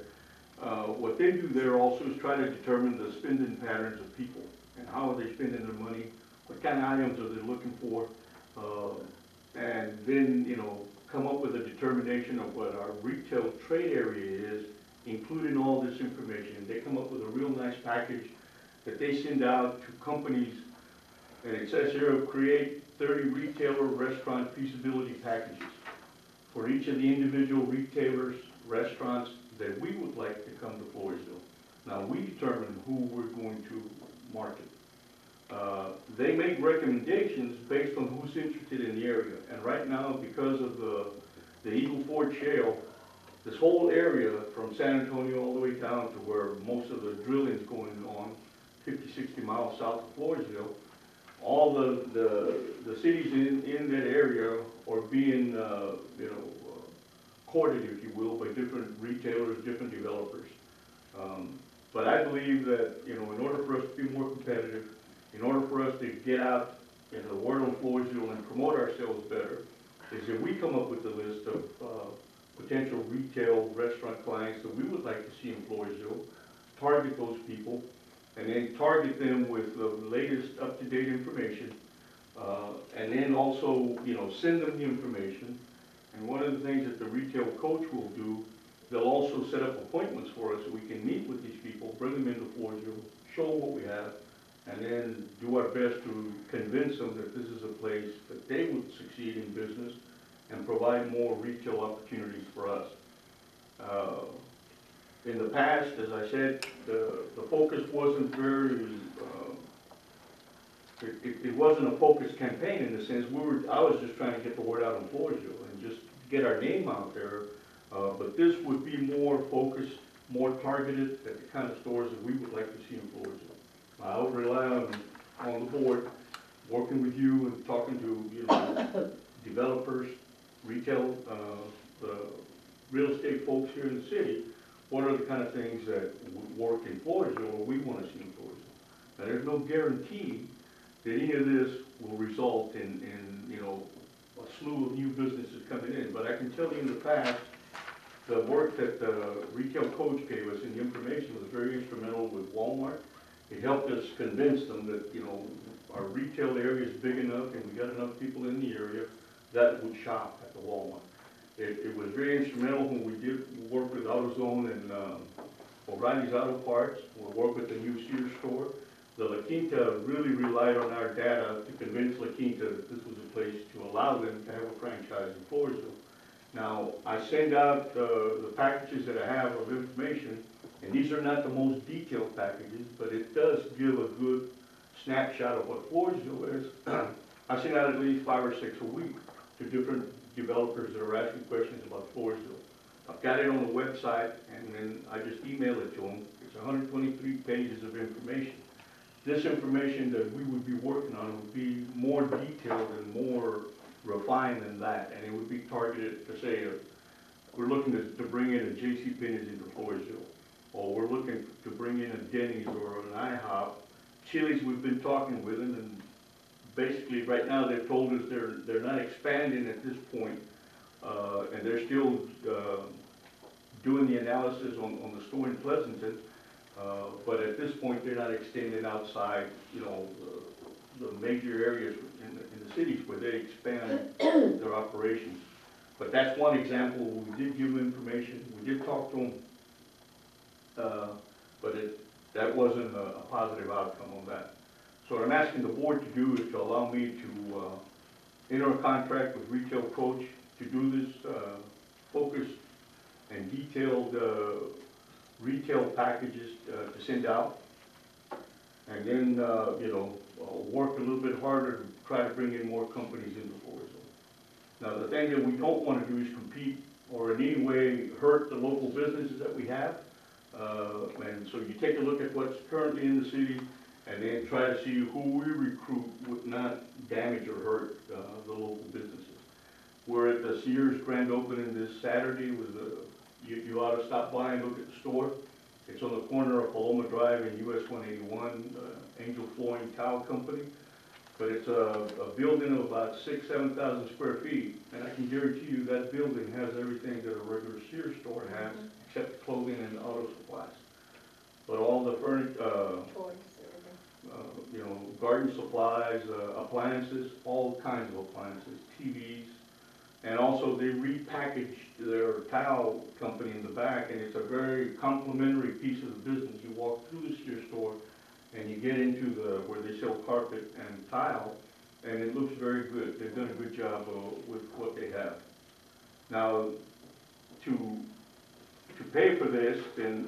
What they do there also is try to determine the spending patterns of people and how are they spending their money, what kind of items are they looking for, and then, you know, come up with a determination of what our retail trade area is, including all this information. They come up with a real nice package that they send out to companies, and it says here, create 30 retailer restaurant feasibility packages for each of the individual retailers, restaurants that we would like to come to Floresville. Now, we determine who we're going to market. They make recommendations based on who's interested in the area. And right now, because of the Eagle Ford Shale, this whole area from San Antonio all the way down to where most of the drilling is going on, 50, 60 miles south of Floresville, all the cities in that area are being, courted, if you will, by different retailers, different developers. But I believe that, you know, in order for us to be more competitive, in order for us to get out in the word on Floresville and promote ourselves better, is that we come up with a list of potential retail restaurant clients that we would like to see in Floresville, target those people, and then target them with the latest up-to-date information, and then also, you know, send them the information. And one of the things that the retail coach will do, they'll also set up appointments for us so we can meet with these people, bring them into Floresville, show them what we have, and then do our best to convince them that this is a place that they would succeed in business and provide more retail opportunities for us. In the past, as I said, the focus wasn't very, it wasn't a focused campaign in the sense I was just trying to get the word out in Floresville and just get our name out there. But this would be more focused, more targeted at the kind of stores that we would like to see in Floresville. I would rely on the board, working with you and talking to, you know, developers, retail, the real estate folks here in the city. What are the kind of things that would work in Floresville or we want to see in Floresville? Now, there's no guarantee that any of this will result in you know, a slew of new businesses coming in. But I can tell you in the past, the work that the retail coach gave us and the information was very instrumental with Walmart. It helped us convince them that, you know, our retail area is big enough and we got enough people in the area that would shop at the Walmart. It was very instrumental when we did work with AutoZone and O'Reilly's Auto Parts. We'll work with the new Sears store. The La Quinta really relied on our data to convince La Quinta that this was a place to allow them to have a franchise in Floresville. Now, I send out the packages that I have of information, and these are not the most detailed packages, but it does give a good snapshot of what Floresville is. I send out at least 5 or 6 a week to different developers that are asking questions about Floresville. I've got it on the website, and then I just email it to them. It's 123 pages of information. This information that we would be working on would be more detailed and more refined than that, and it would be targeted to say, we're looking to bring in a JCPenney's into Floresville, or we're looking to bring in a Denny's or an IHOP. Chili's, we've been talking with them, and basically right now they've told us they're not expanding at this point, and they're still doing the analysis on the store in Pleasanton, but at this point they're not extending outside, you know, the major areas in the cities where they expand their operations. But that's one example. We did give them information, we did talk to them, but that wasn't a positive outcome on that. So what I'm asking the board to do is to allow me to enter a contract with Retail Coach to do this focused and detailed retail packages to send out. And then, work a little bit harder to try to bring in more companies into Floresville. Now, the thing that we don't want to do is compete or in any way hurt the local businesses that we have. And so you take a look at what's currently in the city and then try to see who we recruit would not damage or hurt the local businesses. We're at the Sears grand opening this Saturday with you ought to stop by and look at the store. It's on the corner of Paloma Drive and US 181, Angel Flooring Tile Company. But it's a building of about 7,000 square feet. And I can guarantee you that building has everything that a regular Sears store has, except clothing and auto supplies. But all the garden supplies, appliances, all kinds of appliances, TVs. And also they repackaged their tile company in the back, and it's a very complimentary piece of the business. You walk through the Sears store and you get into where they sell carpet and tile, and it looks very good. They've done a good job with what they have. Now, to pay for this, then,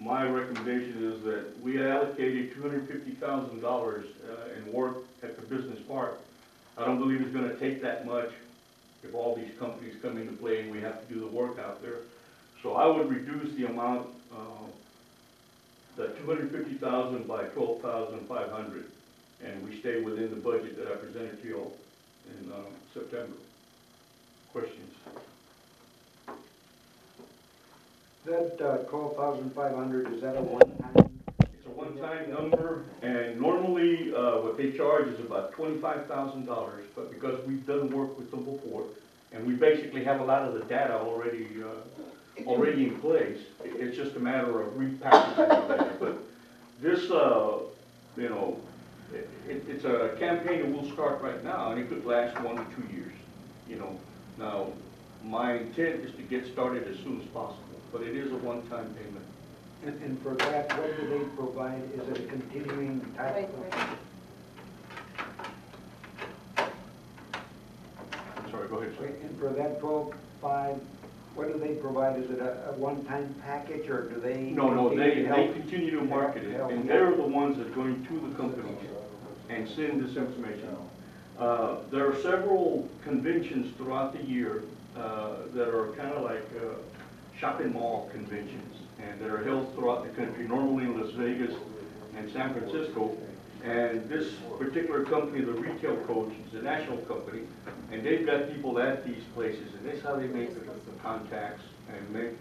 my recommendation is that we allocated $250,000 in work at the business park. I don't believe it's going to take that much if all these companies come into play and we have to do the work out there. So I would reduce the amount, the $250,000 by $12,500, and we stay within the budget that I presented to you all in September. Questions? That 12,500, is that a one-time? It's a one-time number, and normally what they charge is about $25,000, but because we've done work with them before, and we basically have a lot of the data already in place, it's just a matter of repackaging the data. But this, it's a campaign that will start right now, and it could last 1 to 2 years. Now my intent is to get started as soon as possible, but it is a one-time payment. And for that, what do they provide? Is it a continuing type of? I'm sorry, go ahead, sir. And for that 12,500, what do they provide? Is it a one-time package, or do they? No, they help? continue to market it, Help. and they're the ones that are going to the companies and send this information. There are several conventions throughout the year that are kind of like shopping mall conventions, and that are held throughout the country, normally in Las Vegas and San Francisco. And this particular company, the Retail Coach, is a national company, and they've got people at these places, and that's how they make the contacts and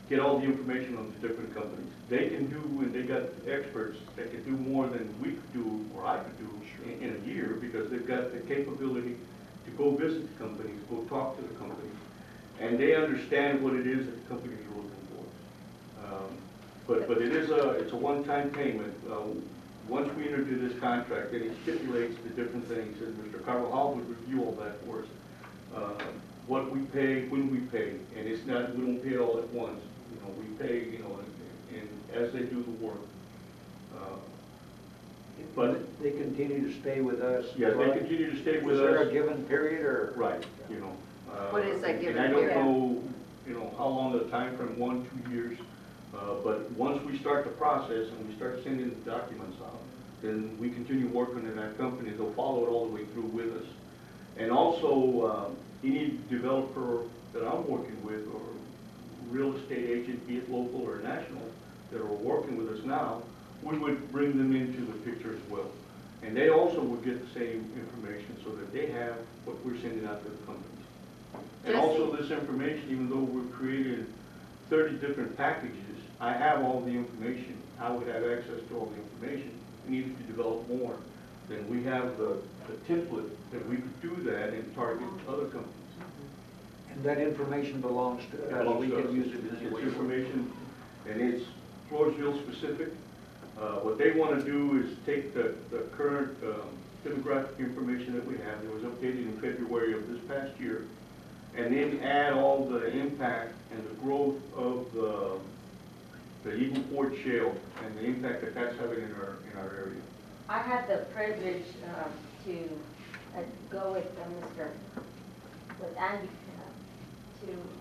get all the information on the different companies. They can do, and they got experts that can do more than we could do, or I could do in a year, because they've got the capability to go visit the companies, go talk to the companies, and they understand what it is that the companies are looking for. But it's a one-time payment. Once we enter into this contract, then it stipulates the different things, and Mr. Carvajal would review all that for us. What we pay, when we pay, and it's not, we don't pay it all at once. We pay, and as they do the work. But they continue to stay with us. yeah, they continue to stay with us. Is there a given period, or? Right, What is that given And I period? don't know, how long the time frame, 1, 2 years. But once we start the process and we start sending the documents out, then we continue working in that company. They'll follow it all the way through with us. And also, any developer that I'm working with, or real estate agent, be it local or national, that are working with us now, we would bring them into the picture as well. And they also would get the same information, so that they have what we're sending out to the companies. And also this information, even though we've created 30 different packages, I have all the information. I would have access to all the information. We needed to develop more. Then we have the template that we could do that and target other companies. And that information belongs to us. We can use it in any It's way. information, and it's Floresville specific. What they want to do is take the current demographic information that we have, that was updated in February of this past year, and then add all the impact and the growth of the Eagle Ford Shale and the impact that that's having in our area. I had the privilege to go with with Andy,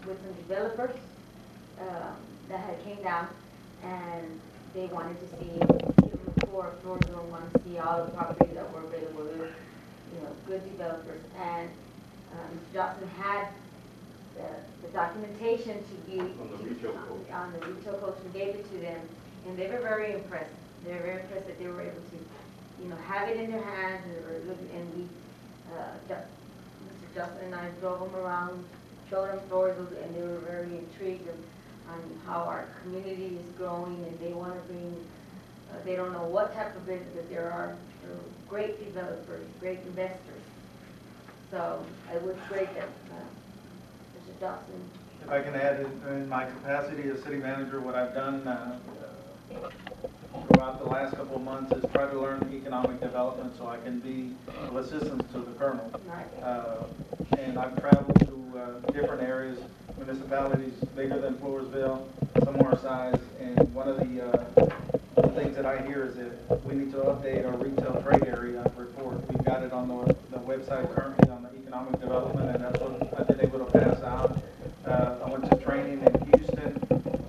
with some developers that had came down, and they wanted to see, Floresville wanted to see all the properties that were available. They were, good developers, and Mr. Johnson had the documentation to be On the retail code. on the retail codes, and gave it to them, and they were very impressed. They were very impressed that they were able to, have it in their hands, and they were looking, and we, Mr. Justin and I drove them around, showed them Floresville, and they were very intrigued on how our community is growing, and they want to bring, they don't know what type of business, but there are great developers, great investors. So it was great that Mr. Johnson. If I can add, in my capacity as city manager, what I've done throughout the last couple of months is try to learn economic development so I can be of assistance to the colonel. Right. And I've traveled to different areas, municipalities bigger than Floresville, some our size, and one of the things that I hear is that we need to update our retail trade area report. We've got it on the website currently on the economic development, and that's what I've been able to pass out. I went to training in Houston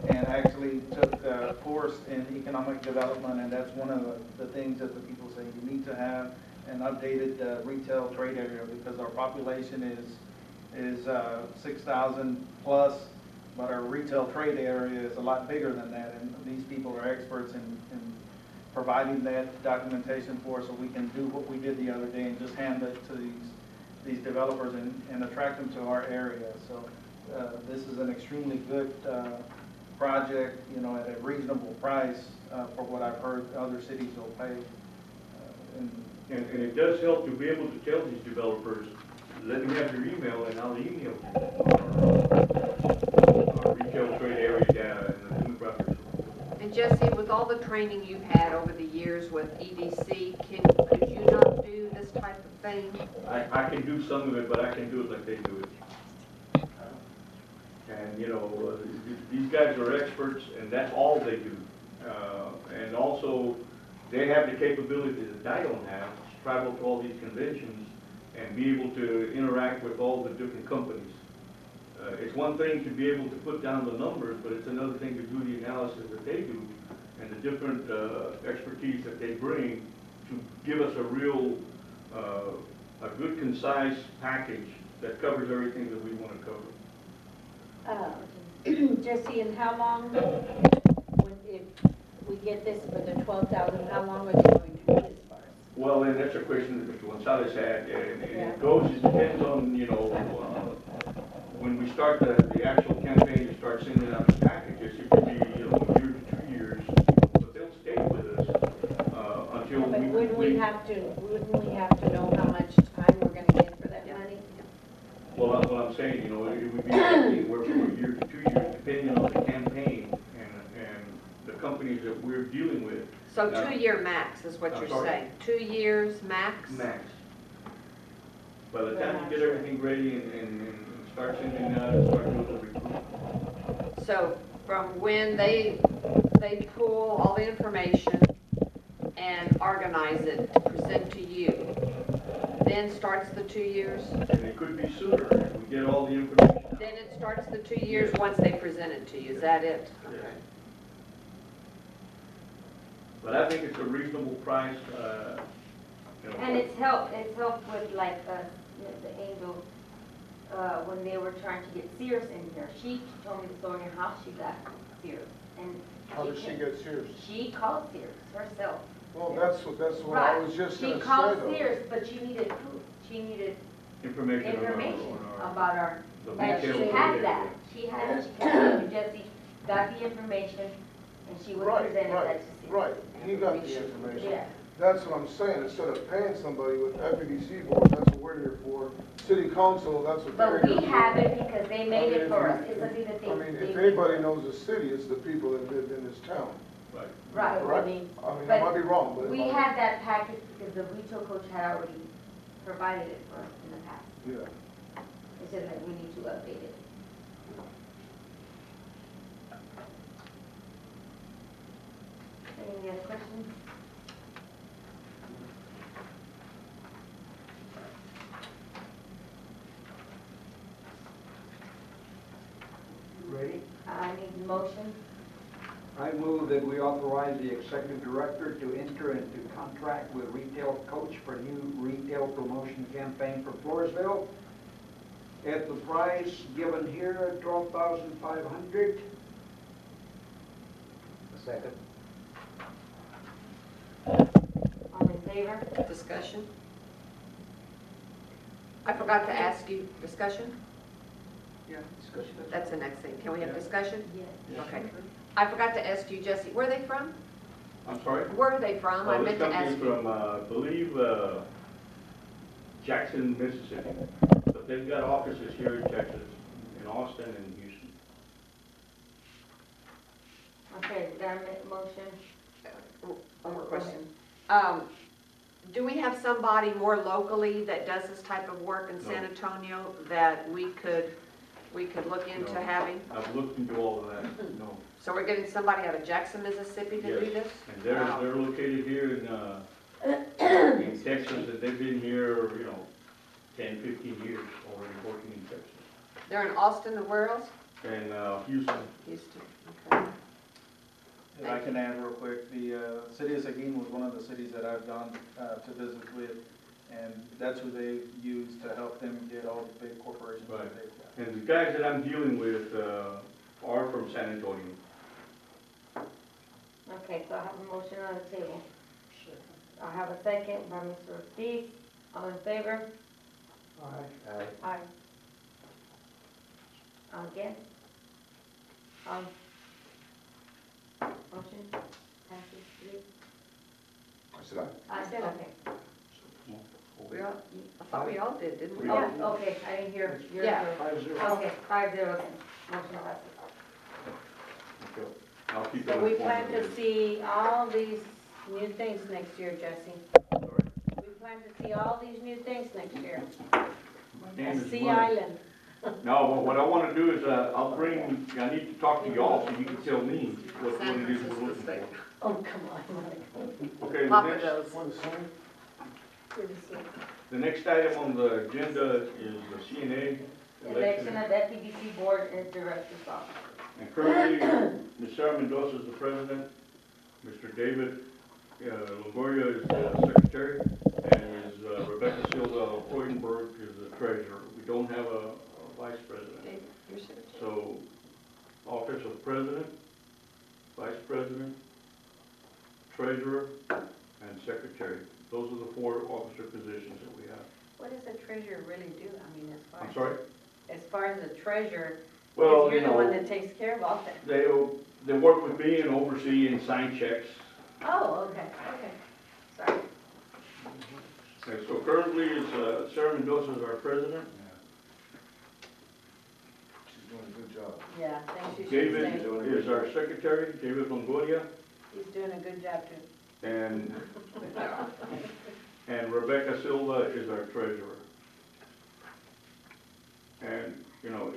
and actually took a course in economic development, and that's one of the things that the people say you need to have an updated retail trade area, because our population is 6,000 plus, but our retail trade area is a lot bigger than that, and these people are experts in providing that documentation for us so we can do what we did the other day and just hand it to these developers and attract them to our area. So this is an extremely good project, at a reasonable price for what I've heard other cities will pay. And it does help to be able to tell these developers, let me have your email and I'll email you our retail trade area data and the demographics. And Jesse, with all the training you've had over the years with EDC, could you not do this type of thing? I can do some of it, but I can do it like they do it. And, these guys are experts, and that's all they do. And also, they have the capability that I don't have, to travel to all these conventions and be able to interact with all the different companies. It's one thing to be able to put down the numbers, but it's another thing to do the analysis that they do and the different expertise that they bring to give us a real, a good concise package that covers everything that we want to cover. Jesse, and how long, if we get this for the 12,000, how long are they going to do this for us? Well, and that's a question that Mr. Gonzalez had, and it goes, it depends on, when we start the actual campaign, to start sending out the packages, it could be, 1 year to 2 years, but they'll stay with us until But we. wouldn't we have to know how much time we're going to get for that money? Well, that's what I'm saying, it would be anywhere from 1 year to 2 years, depending on the campaign and the companies that we're dealing with. So Now, 2-year max is what you're sorry? saying. 2 years max? Max. By the time you get everything ready and start sending out and start doing the recruitment. So from when they pull all the information and organize it to present to you, then starts the 2 years? And it could be sooner if we get all the information. Then it starts the 2 years once they present it to you, is that it? Yes. Okay. But I think it's a reasonable price, And it's helped with like the Angel, when they were trying to get Sears in here. She told me the story of how she got Sears. And How did she get Sears? She called Sears herself. Well, that's what I was just gonna say, She called though. Sears, but she needed proof. She needed information information on our, about our, the and retail she trade had area. that. She had it, she came to Jesse, got the information, and she would present that to Sears. Right, he got the information. Yeah. That's what I'm saying, instead of paying somebody with FEDC board, that's what we're here for. City council, that's what they're But here for. we have it because they made it for us. if It's something that they. I mean, they if made anybody for us. knows the city, it's the people that live in this town. Right. Right, Right? I mean, I but might be wrong, but. we had that package because the retail coach had already provided it for us in the past. Yeah. It's just that we need to update it. Any other questions? Ready? I need a motion I move that we authorize the executive director to enter into contract with Retail Coach for new retail promotion campaign for Floresville at the price given here, $12,500. Second. All in favor? Discussion? I forgot to ask you, discussion? Yeah, discussion. That's the next thing. Can we have discussion? Yes. Okay. I forgot to ask you, Jesse, where are they from? I'm sorry? Where are they from? I This meant to company ask is you. from, I believe, Jackson, Mississippi. But they've got offices here in Texas, in Austin and Houston. Okay, we got a motion. One more question. Do we have somebody more locally that does this type of work in San No. Antonio that we could look into No. having? I've looked into all of that, no. So we're getting somebody out of Jackson, Mississippi to do Yes. this? And they're Wow. located here in Texas, and they've been here, 10, 15 years already working in Texas. They're in Austin and where else? And Houston. Houston, okay. If I can add real quick, the city of Seguin was one of the cities that I've gone to visit with, and that's who they use to help them get all the big corporations that Right. they've got. And the guys that I'm dealing with are from San Antonio. Okay, so I have a motion on the table. I have a second by Mr. Ortiz. All in favor? Aye. Aye. Again? Motion passes three. I said aye. I said okay. We all, I thought we all did, didn't we? Yeah, okay, I didn't hear your. Yeah. 5-0. Okay, 5-0 then. Motion passes. Okay. I'll keep So them we informed plan of to it. see all these new things next year, Jesse. Sorry. We plan to see all these new things next year. My name At is Sea Mike. Island. No, but what I want to do is, I need to talk to y'all so you can tell me what San it is we're Francisco looking State. for. Oh, come on. Okay, Papa does. the next item on the agenda is the CNA Election election. of FEDC Board and Director's Office. And currently, Ms. Sarah Mendoza is the president, Mr. David Longoria is the secretary, and Ms. Rebecca Silva Freudenberg is the treasurer. We don't have a vice president. David, your secretary. So, office of president, vice president, treasurer, and secretary. Those are the 4 officer positions that we have. What does the treasurer really do? I mean, I'm sorry? as far as the treasurer, Well, you're the one that takes care of all that. they work with me and oversee and sign checks. Oh, okay. Sorry. And so currently, it's Sarah Mendoza is our president. She's doing a good job. Yeah, thank you. David is our secretary, David Longoria, He's doing a good job too. and Rebecca Silva is our treasurer. And,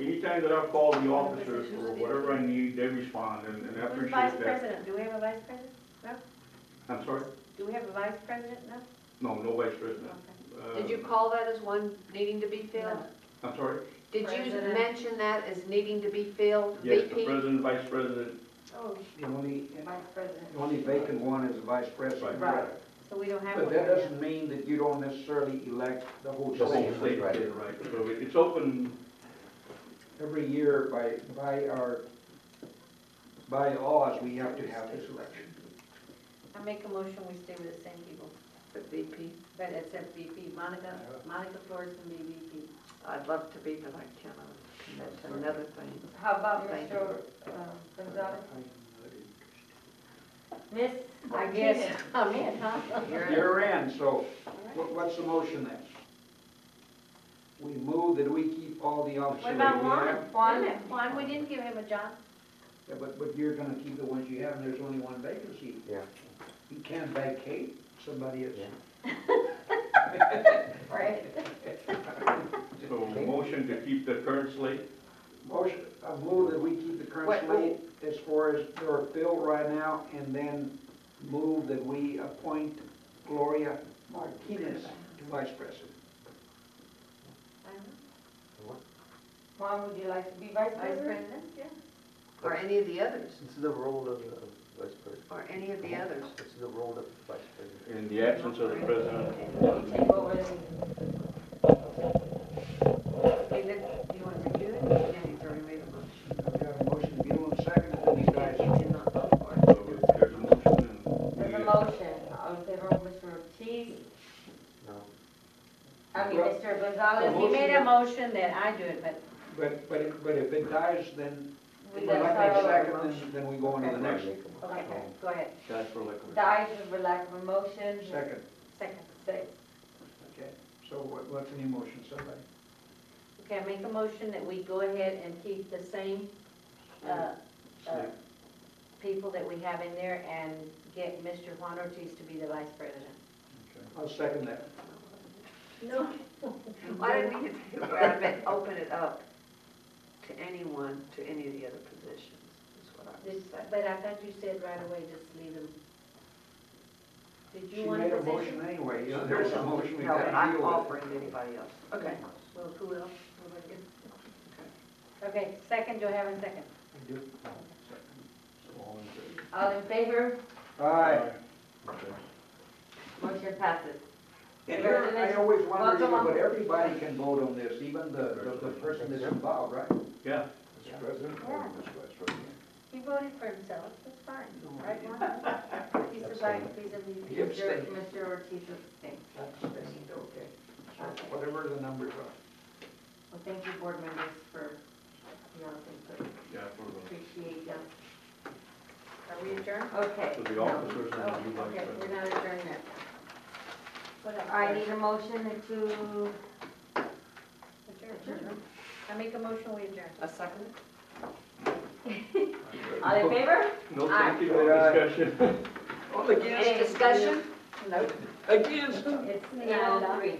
anytime that I call the officers for whatever I need, they respond, and I Who's appreciate vice that. president? Do we have a vice president? I'm sorry? Do we have a vice president now? No vice president. Did you call that as one needing to be filled? I'm sorry? Did you President. mention that as needing to be filled? Yes, the VP? president, vice president, Oh, The only, Vice President. the only vacant one is the vice president. Right. so we don't have But one that right doesn't mean that you don't necessarily elect the whole The the whole whole slate. state, Right. did, right? So it's open, Every year by our bylaws, we have to have this election. now. I make a motion, we stay with the same people, The VP? but except VP, Monica Flores can be VP. I'd love to be, but I cannot. That's another thing. How about Thank Mr. Gonzalez? Miss, I guess. I'm in, huh? You're in, so what's the motion then? We move that we keep all the officers What that about we Juan? have. Wait a minute, Juan, we didn't give him a job. Yeah, but you're gonna keep the ones you have, and there's only one vacancy. Yeah. You can't vacate somebody else. Yeah. Right. so motion to keep the current slate. Motion, I move that we keep the current Wait, slate as far as they're filled right now, and then move that we appoint Gloria Martinez to vice president. Juan, would you like to be Vice Vice President? President, yeah. Or any of the others, It's the role of the vice president. or any of the others. It's the role of vice president. In the absence of the president, You take over the, Okay, then, do you want to do it? Yeah, he's already made a motion. We have a motion, Buell, and second, and these guys. He did not vote for it. so if there's a motion and there's a we, motion, all in favor of Mr. Ortiz, No. I mean, Well, Mr. Gonzalez, He made a motion that I do it, but But if it dies, then, we if then I start make over. second, then we go on to the next. okay, go ahead. guys for like. Dies for lack of a motion. Second, Second. okay. So what's the new motion, somebody? Okay, I make a motion that we go ahead and keep the same, people that we have in there and get Mr. Juan Ortiz to be the vice president. I'll second that. No. I didn't mean to take it away, I meant open it up to anyone, to any of the other positions, is what I was saying. But I thought you said right away, just leave him. Did She you want a made a position? motion anyway, you know, there's a motion we No, gotta I'm deal with. offering to anybody else. Okay. Well, who else? Nobody else? Okay, second, do I have a second? I do. So all in favor? All in favor, All right. Okay. motion passes. And I always wondered, Welcome on. but everybody can vote on this, even the person that's involved, right? Yeah. Mr. President or Mr. Vice President? He voted for himself, that's fine, right, Juan? He's the vice, he's a VP. He abstained. Mr. Ortiz abstained. Okay. So whatever the numbers are. Well, thank you, board members, for your input. Yeah, for the, Appreciate you. Are we adjourned? Okay. for the no. officers and Oh, the new vice okay, president. we're not adjourned yet. What else? I need a motion to Adjourn. I make a motion, we adjourn. A second? all in favor? No, Aye. thank you, no discussion. Any discussion? No. Again. It's 9:03.